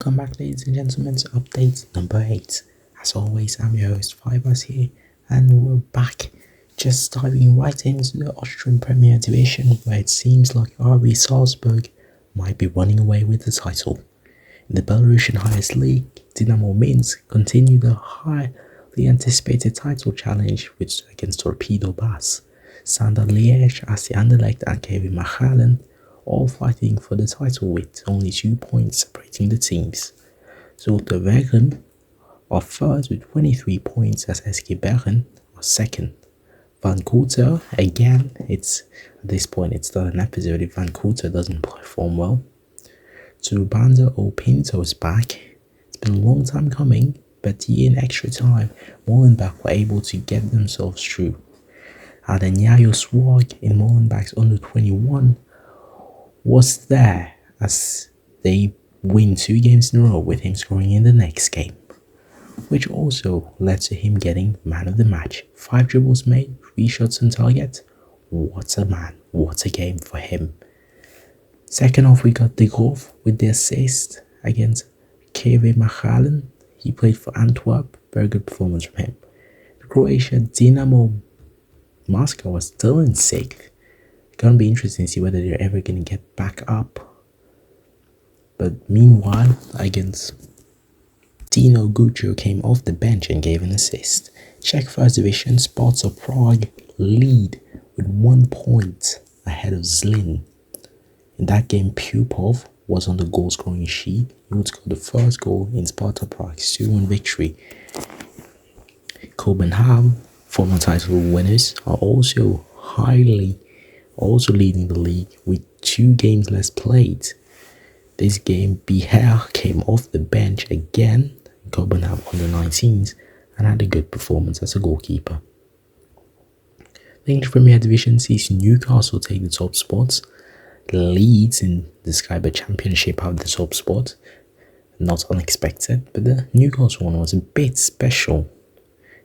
Welcome back, ladies and gentlemen, to update number 8. As always, I'm your host, Fibers here, and we're back just diving right into the Austrian Premier Division, where it seems like RB Salzburg might be running away with the title. In the Belarusian highest league, Dynamo Minsk continued the highly anticipated title challenge against Torpedo Bass. Standard Liège, AC Anderlecht and KV Mechelen all fighting for the title with only 2 points separating the teams. Zulte Waregem are third with 23 points as SK Bern are second. Van Coulter, again, at this point it's not an episode if Van Coulter doesn't perform well. Turbanda O Pinto is back. It's been a long time coming, but in extra time, Molenbeek were able to get themselves through. Adenyayo Swag in Molenbeek's under 21 was there as they win 2 games in a row with him scoring in the next game, which also led to him getting man of the match. 5 dribbles made, 3 shots on target. What a man, what a game for him. Second off, we got De Groof with the assist against KV Mechelen. He played for Antwerp, very good performance from him. Croatia Dynamo Moscow was still in 6th. Gonna be interesting to see whether they're ever gonna get back up. But meanwhile, against Dino Guccio came off the bench and gave an assist. Czech First Division, Sparta Prague lead with 1 point ahead of Zlin. In that game, Pupov was on the goal scoring sheet. He would score the first goal in Sparta Prague's 2-1 victory. Copenhagen, former title winners, are also leading the league with 2 games less played. This game, Biher came off the bench again, Copenhagen under 19s, and had a good performance as a goalkeeper. The English Premier Division sees Newcastle take the top spots. Leeds in the Sky Bet Championship have the top spot. Not unexpected, but the Newcastle one was a bit special.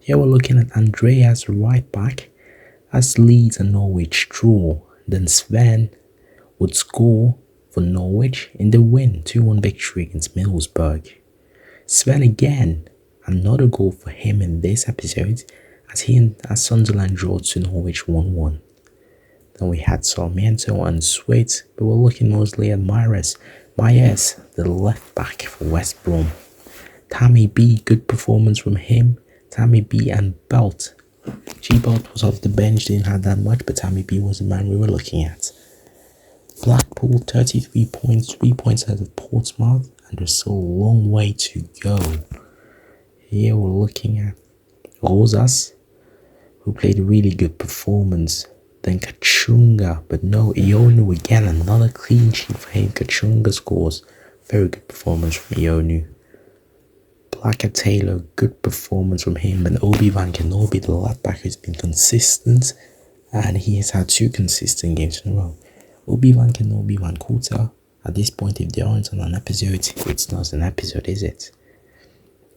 Here we're looking at Andreas right back as Leeds and Norwich draw. Then Sven would score for Norwich in the win 2-1 victory against Middlesbrough. Sven again, another goal for him in this episode as Sunderland draw to Norwich 1-1. Then we had Sarmiento and Sweet, but we're looking mostly at Myers, the left back for West Brom. Tammy B, good performance from him. Tammy B and Belt. G-Belt was off the bench, didn't have that much, but Tammy B was the man we were looking at. Blackpool, 33 points, 3 points ahead of Portsmouth, and there's still a long way to go. Here we're looking at Rosas, who played a really good performance. Then Kachunga, but no, Ionu again, another clean sheet for him. Kachunga scores. Very good performance from Ionu. Blacker Taylor, good performance from him. And Obi Van Kenobi, the left back, has been consistent, and he has had 2 consistent games in a row. Obi Van Kenobi, Van Coulter, at this point, if they aren't on an episode, it's not an episode, is it?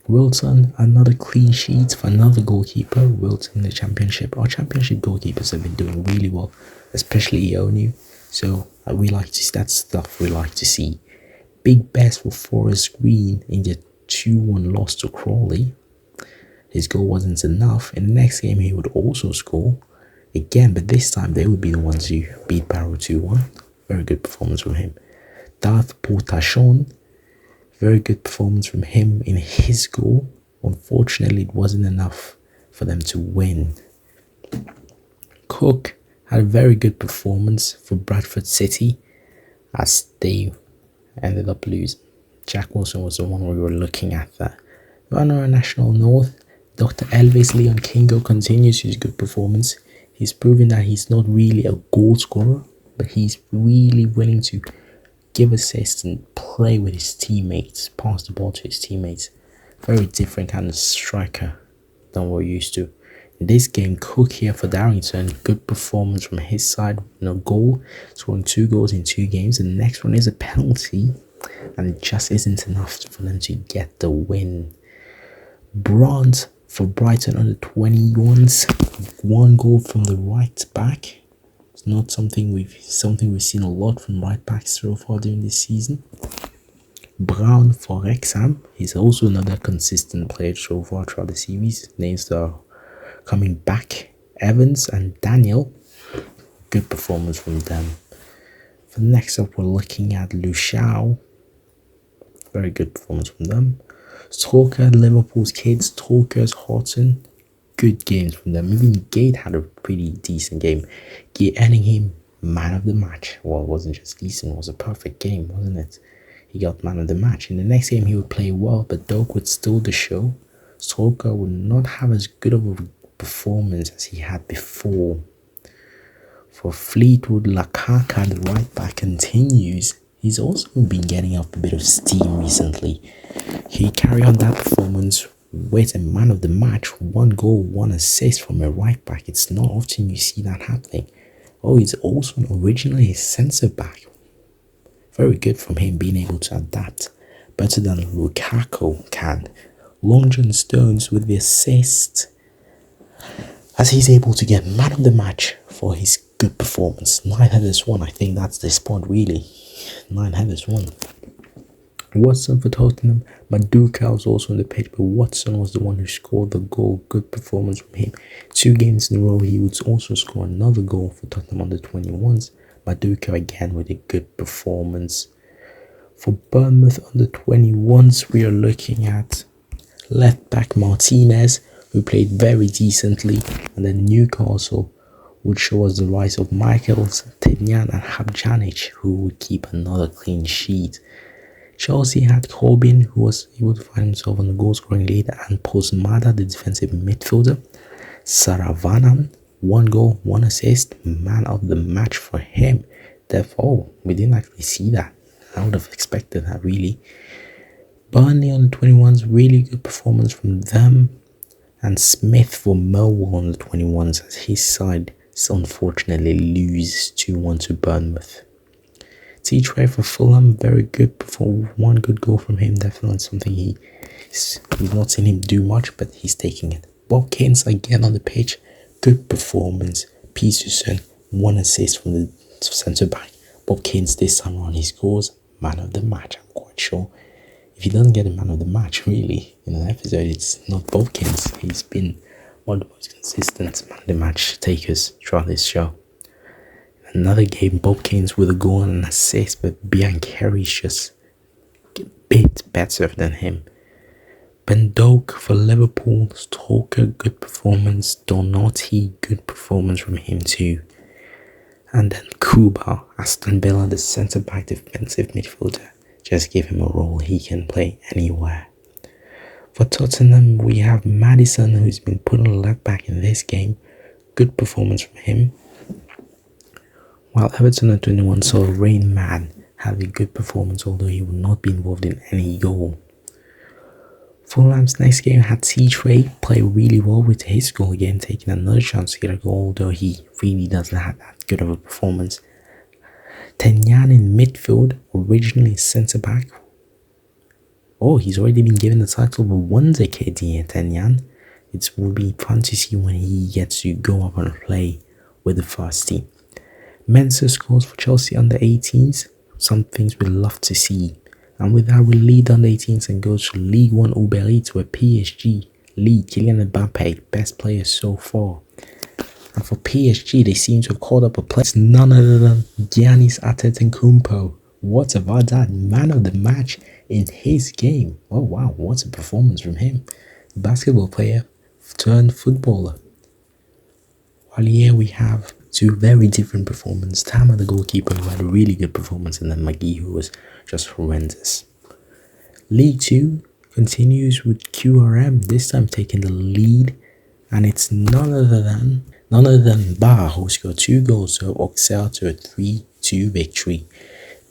Wilton, another clean sheet for another goalkeeper. Wilton in the championship. Our championship goalkeepers have been doing really well, especially Ionu. So we like to see that stuff we like to see. Big best for Forest Green in the 2-1 loss to Crawley. His goal wasn't enough. In the next game, he would also score again, but this time they would be the ones who beat Barrow 2-1. Very good performance from him. Darth Portachon, very good performance from him in his goal. Unfortunately, it wasn't enough for them to win. Cook had a very good performance for Bradford City as they ended up losing. Jack Wilson was the one we were looking at there. Runner National North, Dr. Elvis Leon Kingo continues his good performance. He's proven that he's not really a goal scorer, but he's really willing to give assists and play with his teammates, pass the ball to his teammates. Very different kind of striker than we're used to. In this game, Cook here for Darrington, good performance from his side, no goal, scoring 2 goals in 2 games. The next one is a penalty, and it just isn't enough for them to get the win. Brandt for Brighton under 21s, 1 goal from the right back. It's not something we've seen a lot from right backs so far during this season. Brown for Wrexham. He's also another consistent player so far throughout the series. Names that are coming back. Evans and Daniel. Good performance from them. For next up, we're looking at Lushao. Very good performance from them. Stalker, Liverpool's kids. Talkers, Horton. Good games from them. Even Gate had a pretty decent game. Earning him man of the match. Well, it wasn't just decent, it was a perfect game, wasn't it? He got man of the match. In the next game, he would play well, but Doak would steal the show. Stalker would not have as good of a performance as he had before. For Fleetwood, Lakaka, the right back, continues. He's also been getting up a bit of steam recently. He carried on that performance with a man of the match, 1 goal, 1 assist from a right back. It's not often you see that happening. Oh, he's also originally a centre back. Very good from him being able to adapt. Better than Lukaku can. Long John Stones with the assist, as he's able to get man of the match for his good performance. 9 headers won. I think that's the spot really. 9 headers won. Watson for Tottenham. Maduka was also on the pitch, but Watson was the one who scored the goal. Good performance from him. 2 games in a row, he would also score another goal for Tottenham under 21s. Maduka again with a good performance. For Bournemouth under 21s, we are looking at left back Martinez, who played very decently, and then Newcastle would show us the rise of Michaels, Tidjan and Habjanic, who would keep another clean sheet. Chelsea had Corbin, who was able to find himself on the goal scoring lead, and Postmada, the defensive midfielder. Saravanan, 1 goal, 1 assist, man of the match for him. Therefore, we didn't actually see that. I would have expected that really. Burnley on the 21s, really good performance from them. And Smith for Millwall on the 21s, as his side unfortunately lose 2-1 to Bournemouth. T-Tray for Fulham, very good performance. 1 good goal from him, definitely something we've not seen him do much, but he's taking it. Bob Keynes again on the pitch, good performance. Peterson, 1 assist from the centre back. Bob Keynes this time around, he scores man of the match. I'm quite sure if he doesn't get a man of the match really in an episode, it's not Bob Keynes. He's been one of the most consistent man of the match takers throughout this show. Another game, Bob Keynes with a goal and an assist, but Biancheri's just a bit better than him. Ben Doak for Liverpool, Stalker, good performance. Donati, good performance from him too. And then Kuba, Aston Villa, the centre-back defensive midfielder. Just give him a role, he can play anywhere. For Tottenham, we have Maddison, who's been put on left back in this game. Good performance from him. While Everton at 21 saw Rain Man have a good performance, although he would not be involved in any goal. Fulham's next game had T-Tray play really well with his goal again, taking another chance to get a goal, although he really doesn't have that good of a performance. Tenyan in midfield, originally centre-back. Oh, he's already been given the title of a wonder kid here, Tenyan. It will be fun to see when he gets to go up and play with the first team. Mensah scores for Chelsea under 18s, some things we'd love to see. And with that, we lead under 18s and goes to League 1 Uber Eats, where PSG lead Kylian Mbappe, best player so far. And for PSG, they seem to have caught up a player. It's none other than Giannis Antetokounmpo. What about that? Man of the match in his game. Oh wow, what a performance from him. Basketball player turned footballer. While here we have 2 very different performances. Tama, the goalkeeper, who had a really good performance, and then McGee, who was just horrendous. League 2 continues with QRM, this time taking the lead, and it's none other than Bar, who scored 2 goals to Auxerre to a 3-2 victory.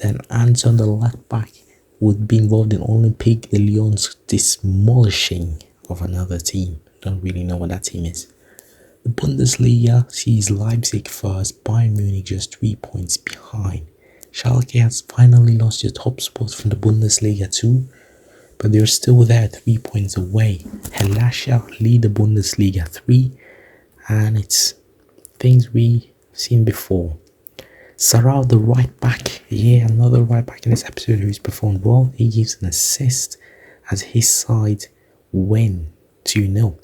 Then Anton, the left back, would be involved in Olympique de Lyon's demolishing of another team. Don't really know what that team is. The Bundesliga sees Leipzig first, Bayern Munich just 3 points behind. Schalke has finally lost their top spot from the Bundesliga too, but they're still there 3 points away. Hellasha lead the Bundesliga 3, and it's things we've seen before. Sarau, the right back, yeah, another right back in this episode who's performed well. He gives an assist as his side win 2-0,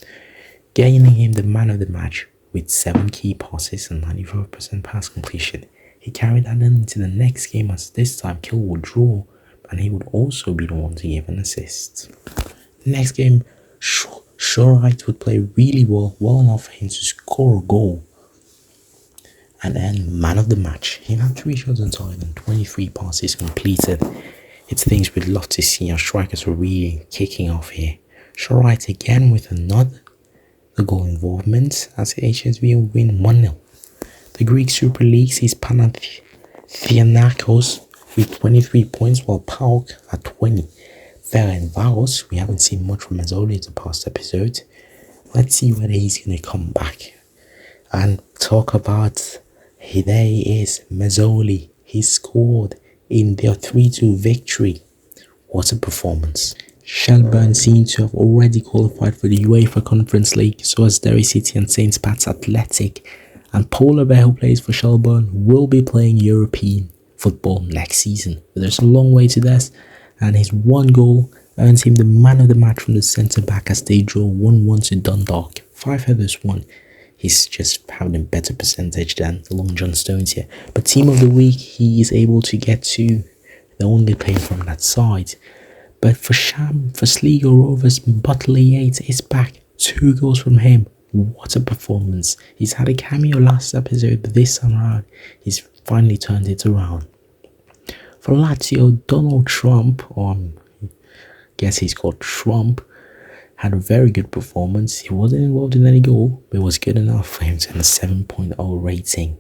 gaining him the man of the match with 7 key passes and 94% pass completion. He carried that into the next game as this time Kill would draw, and he would also be the one to give an assist. The next game, Shorite would play really well enough for him to score a goal. And then man of the match, he had 3 shots on target and 23 passes completed. It's things we'd love to see. Our strikers were really kicking off here. Shorite again with another goal involvement as HSV win 1-0. The Greek Super League sees Panathinaikos with 23 points while PAOK at 20. Ferencvaros, we haven't seen much from Mazzoli in the past episode. Let's see whether he's going to come back and talk about. There he is, Mazzoli. He scored in their 3-2 victory. What a performance. Shelburne seem to have already qualified for the UEFA Conference League, so as Derry City and St. Pat's Athletic. And Paul Bear, who plays for Shelburne, will be playing European football next season. But there's a long way to this, and his 1 goal earns him the man of the match from the centre-back as they draw 1-1 to Dundalk. 5 headers won. He's just having a better percentage than the Long John Stones here. But team of the week, he is able to get to the only player from that side. But for Sligo Rovers, Butler Yates is back. 2 goals from him. What a performance. He's had a cameo last episode, but this time around, he's finally turned it around. For Lazio, Donald Trump, or I guess he's called Trump, had a very good performance. He wasn't involved in any goal, but it was good enough for him to have a 7.0 rating.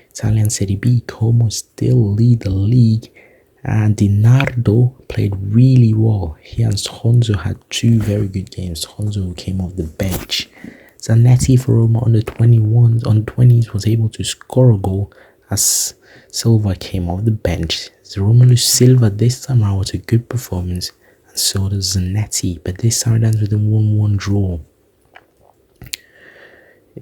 Italian Serie B, Como still lead the league, and Di Nardo played really well. He and Honzo had 2 very good games. Honzo came off the bench. Zanetti for Roma on the 20s was able to score a goal as Silva came off the bench. Romelu Silva this time around was a good performance, and so does Zanetti, but this time it ends with a 1-1 draw.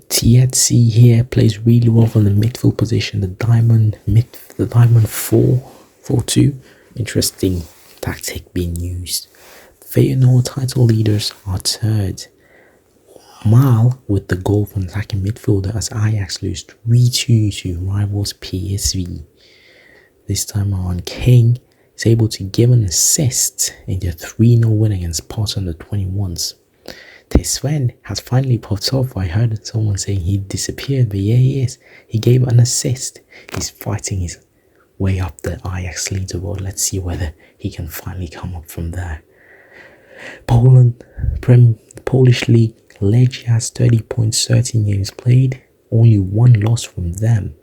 Tietze here plays really well from the midfield position, the diamond 4-4-2. Interesting tactic being used. Feyenoord title leaders are third. Mal with the goal from attacking midfielder as Ajax lose 3-2 to rivals PSV. This time around, King is able to give an assist in their 3-0 win against Pot on the 21s. Tesven has finally popped off. I heard someone saying he disappeared, but yeah, he is. He gave an assist. He's fighting his way up the Ajax leaderboard. Let's see whether he can finally come up from there. Poland, Polish League, Lech has 30 points, 13 games played, only 1 loss from them.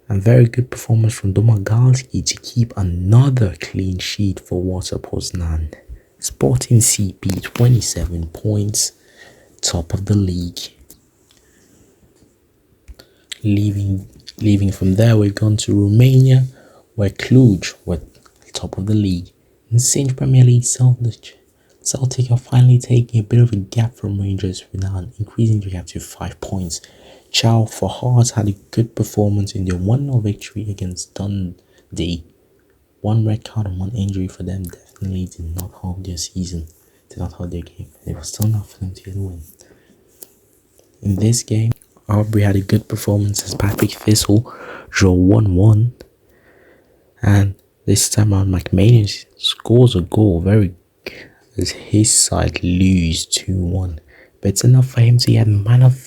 And very good performance from Domagalski to keep another clean sheet for Warsaw Poznan. Sporting CP, 27 points, top of the league. Leaving from there, we've gone to Romania, where Cluj were top of the league. In St. Premier League, Celtic are finally taking a bit of a gap from Rangers without increasing the gap to 5 points. Chow for Hearts had a good performance in their 1-0 victory against Dundee. 1 red card and 1 injury for them definitely did not help their season, did not help their game. It was still enough for them to get a win. In this game, Aubrey had a good performance as Patrick Thistle drew 1-1. And this time around, McManus scores a goal very as his side lose 2-1. But it's enough for him to get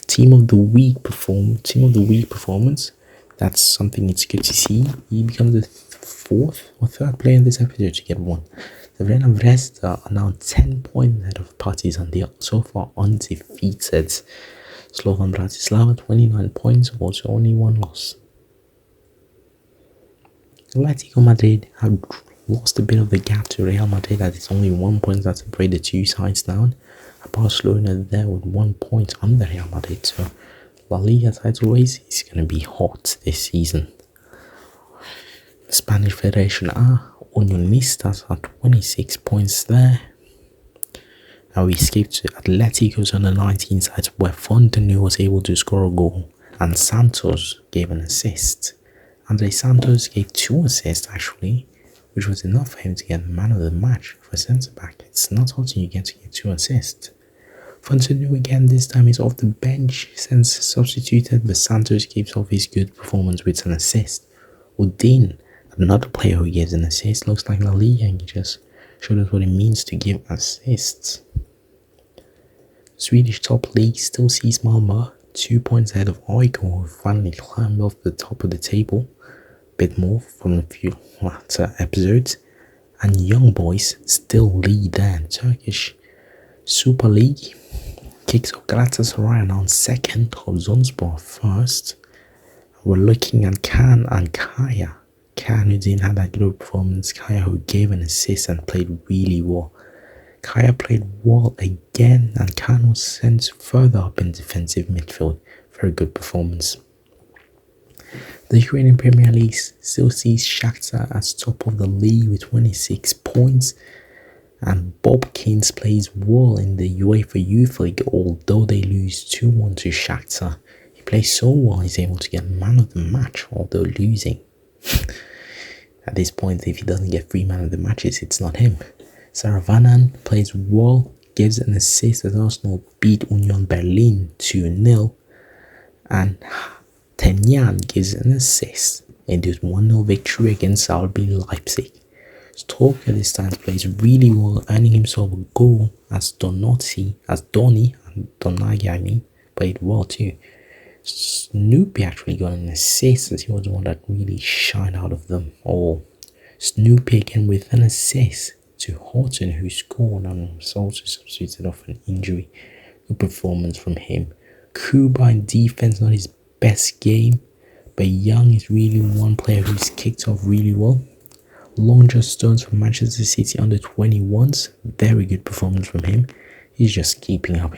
team of the week performance. That's something it's good to see. He becomes the 4th or 3rd player in this episode to get 1. The Vrena Vresta are now 10 points ahead of parties and they are so far undefeated. Slovan Bratislava 29 points, also only 1 loss. Atletico Madrid have lost a bit of the gap to Real Madrid as it's only 1 point that separate the 2 sides down. Barcelona there with 1 point under Real Madrid, so La Liga title race is going to be hot this season. The Spanish Federation are Unionistas are 26 points there. Now we escaped to Atletico's on the 19 side where Fontenay was able to score a goal and Santos gave an assist. Andre Santos gave 2 assists actually, which was enough for him to get the man of the match for centre back. It's not often you get to get 2 assists. Fontaine again this time is off the bench since substituted, but Santos keeps off his good performance with an assist. Udin, another player who gives an assist, looks like La Liga and he just showed us what it means to give assists. Swedish top league still sees Malmö 2 points ahead of AIK, who finally climbed off the top of the table a bit more from a few latter episodes, and Young Boys still lead there. Turkish Super League kicks off Galatasaray announced second, Trabzonspor first. We're looking at Can and Kaya. Can, who didn't have that good performance, Kaya, who gave an assist and played really well. Kaya played well again, and Can was sent further up in defensive midfield. Very good performance. The Ukrainian Premier League still sees Shakhtar as top of the league with 26 points. And Bob Kins plays well in the UEFA Youth League, although they lose 2-1 to Shakhtar. He plays so well, he's able to get man of the match, although losing. At this point, if he doesn't get 3 man of the matches, it's not him. Saravanan plays well, gives an assist as Arsenal beat Union Berlin 2-0. And Tenyan gives an assist in this 1-0 victory against RB Leipzig. Stalker this time plays really well, earning himself a goal as Donati, and Donagi played well too. Snoopy actually got an assist as he was the one that really shined out of them all. Snoopy again with an assist to Horton, who scored and was also substituted off an injury. Good performance from him. Kuba in defense, not his best game, but Young is really one player who's kicked off really well. Long John Stones from Manchester City under 21s, very good performance from him. He's just keeping up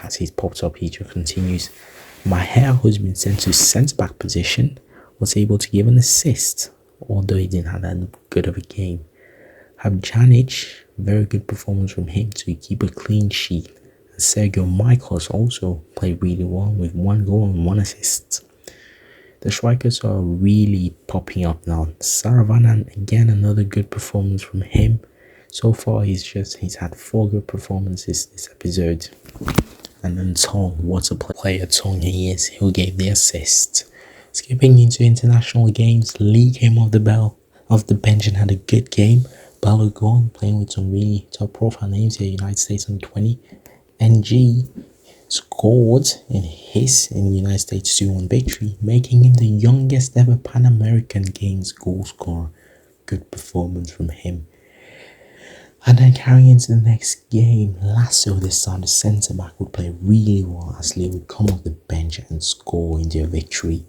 as he's popped up, he just continues. Maher, who's been sent to centre back position, was able to give an assist, although he didn't have that good of a game. Habjanic, very good performance from him to keep a clean sheet. And Sergio Michaels also played really well with 1 goal and 1 assist. The strikers are really popping up now. Saravanan, again, another good performance from him. So far, he's had 4 good performances this episode. And then Tong, what a player Tong he is, who gave the assist. Skipping into international games, Lee came off the bench and had a good game. Balogun playing with some really top profile names here, United States under 20. NG scored in the United States 2-1 victory, making him the youngest ever Pan American Games goal scorer. Good performance from him. And then carrying into the next game, Lasso this time, the centre back, would play really well as Lee would come off the bench and score in their victory.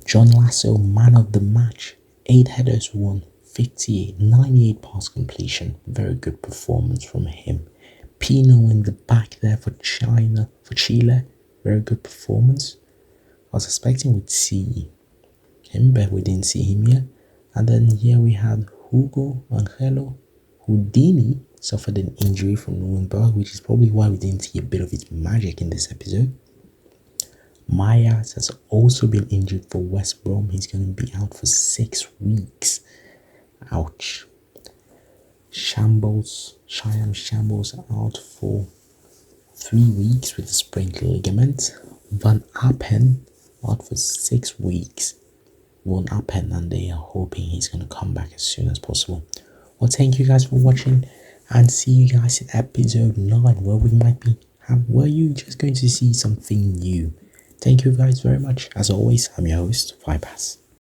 John Lasso, man of the match, 8 headers won, 98 pass completion. Very good performance from him. Pino in the back there for Chile, very good performance. I was expecting we'd see him, but we didn't see him yet. And then here we had Hugo Angelo. Houdini suffered an injury from Nuremberg, which is probably why we didn't see a bit of his magic in this episode. Myers has also been injured for West Brom. He's going to be out for 6 weeks. Ouch. Cheyenne Shambles out for 3 weeks with a sprained ligament. Van Appen out for 6 weeks. Van Appen, and they are hoping he's going to come back as soon as possible. Well, thank you guys for watching, and see you guys in episode 9, where you're just going to see something new. Thank you guys very much. As always, I'm your host, Vibas.